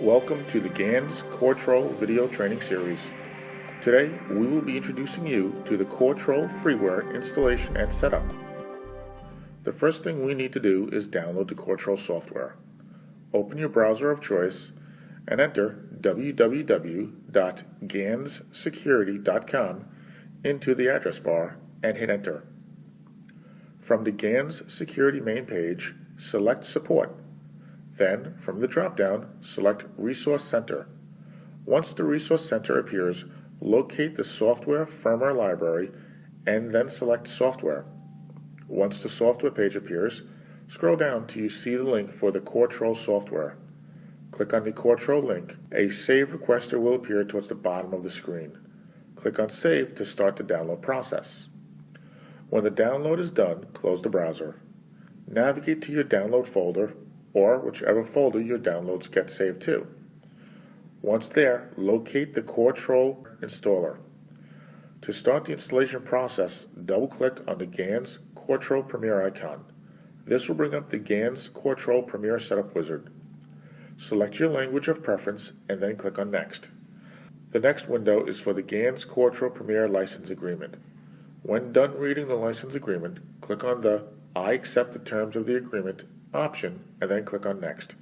Welcome to the GAN's CORTROL video training series. Today, we will be introducing you to the CORTROL freeware installation and setup. The first thing we need to do is download the CORTROL software. Open your browser of choice and enter www.ganssecurity.com into the address bar and hit enter. From the GAN's Security main page, select Support. Then, from the drop-down, select Resource Center. Once the Resource Center appears, locate the Software Firmware Library and then select Software. Once the software page appears, scroll down till you see the link for the CORTROL software. Click on the CORTROL link. A save requester will appear towards the bottom of the screen. Click on Save to start the download process. When the download is done, close the browser. Navigate to your download folder or whichever folder your downloads get saved to. Once there, locate the CORTROL installer. To start the installation process, double-click on the GAN's CORTROL Premier icon. This will bring up the GAN's CORTROL Premier Setup Wizard. Select your language of preference and then click on Next. The next window is for the GAN's CORTROL Premier License Agreement. When done reading the license agreement, click on the I accept the terms of the agreement option and then click on Next.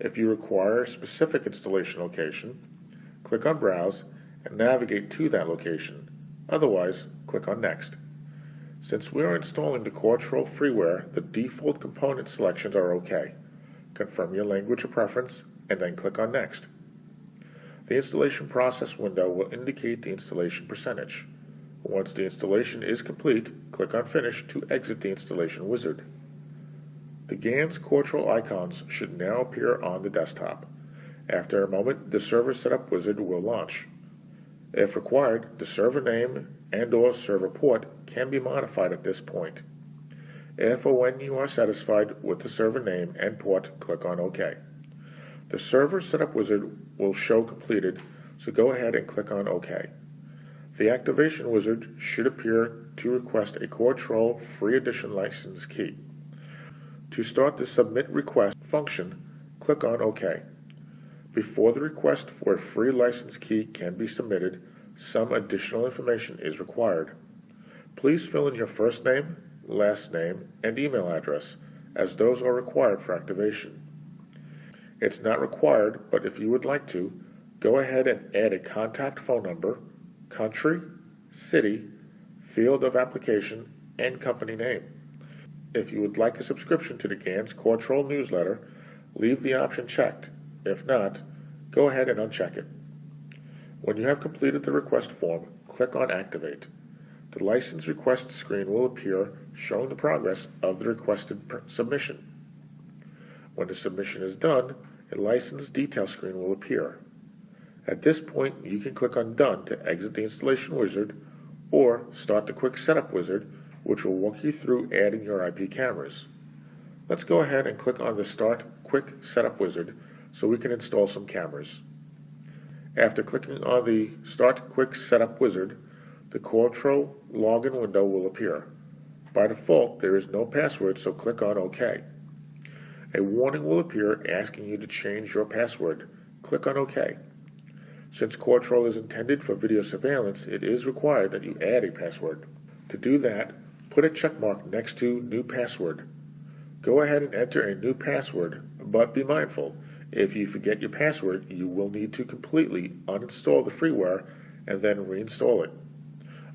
If you require a specific installation location, click on Browse and navigate to that location. Otherwise, click on Next. Since we are installing the CORTROL freeware, the default component selections are OK. Confirm your language of preference and then click on Next. The installation process window will indicate the installation percentage. Once the installation is complete, click on Finish to exit the installation wizard. The GAN's CORTROL icons should now appear on the desktop. After a moment, the server setup wizard will launch. If required, the server name and/or server port can be modified at this point. If or when you are satisfied with the server name and port, click on OK. The server setup wizard will show completed, so go ahead and click on OK. The activation wizard should appear to request a CORTROL Free Edition license key. To start the Submit Request function, click on OK. Before the request for a free license key can be submitted, some additional information is required. Please fill in your first name, last name, and email address, as those are required for activation. It's not required, but if you would like to, go ahead and add a contact phone number, country, city, field of application, and company name. If you would like a subscription to the GAN's CORTROL newsletter, leave the option checked. If not, go ahead and uncheck it. When you have completed the request form, click on Activate. The license request screen will appear showing the progress of the requested submission. When the submission is done, a license detail screen will appear. At this point, you can click on Done to exit the installation wizard or start the Quick Setup wizard, which will walk you through adding your IP cameras. Let's go ahead and click on the Start Quick Setup wizard so we can install some cameras. After clicking on the Start Quick Setup wizard, the CORTROL login window will appear. By default, there is no password, so click on OK. A warning will appear asking you to change your password. Click on OK. Since CORTROL is intended for video surveillance, it is required that you add a password. To do that, put a check mark next to New Password. Go ahead and enter a new password, but be mindful, if you forget your password, you will need to completely uninstall the freeware and then reinstall it.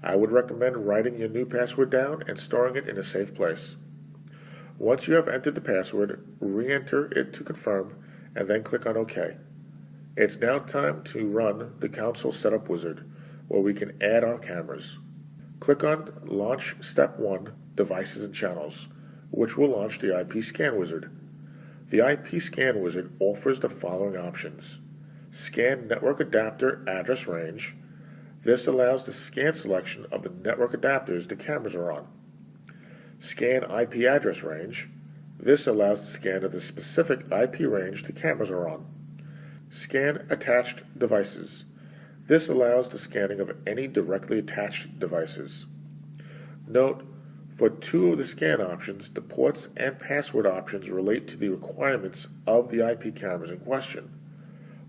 I would recommend writing your new password down and storing it in a safe place. Once you have entered the password, re-enter it to confirm, and then click on OK. It's now time to run the console setup wizard, where we can add our cameras. Click on Launch Step 1, Devices and Channels, which will launch the IP Scan Wizard. The IP Scan Wizard offers the following options. Scan Network Adapter Address Range. This allows the scan selection of the network adapters the cameras are on. Scan IP Address Range. This allows the scan of the specific IP range the cameras are on. Scan Attached Devices. This allows the scanning of any directly attached devices. Note, for two of the scan options, the ports and password options relate to the requirements of the IP cameras in question.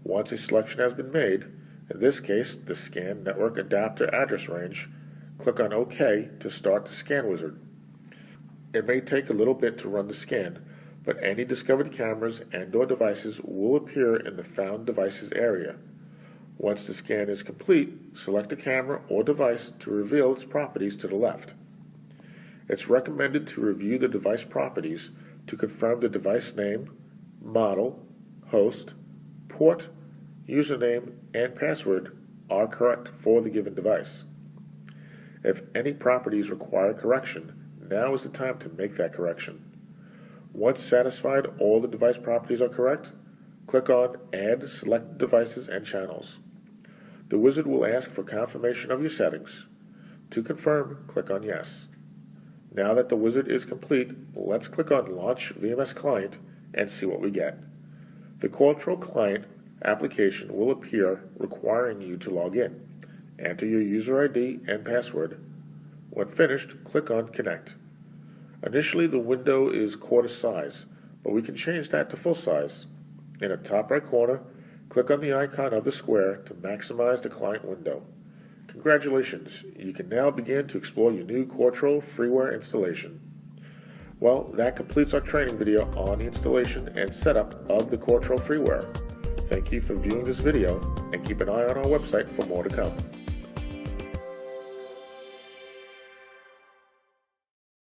Once a selection has been made, in this case the Scan Network Adapter Address Range, click on OK to start the scan wizard. It may take a little bit to run the scan, but any discovered cameras and/or devices will appear in the Found Devices area. Once the scan is complete, select a camera or device to reveal its properties to the left. It's recommended to review the device properties to confirm the device name, model, host, port, username, and password are correct for the given device. If any properties require correction, now is the time to make that correction. Once satisfied all the device properties are correct, click on Add Selected Devices and Channels. The wizard will ask for confirmation of your settings. To confirm, click on Yes. Now that the wizard is complete, let's click on Launch VMS Client and see what we get. The CORTROL Client application will appear requiring you to log in. Enter your user ID and password. When finished, click on Connect. Initially, the window is quarter size, but we can change that to full size. In the top right corner, click on the icon of the square to maximize the client window. Congratulations, you can now begin to explore your new CORTROL freeware installation. Well, that completes our training video on the installation and setup of the CORTROL freeware. Thank you for viewing this video, and keep an eye on our website for more to come.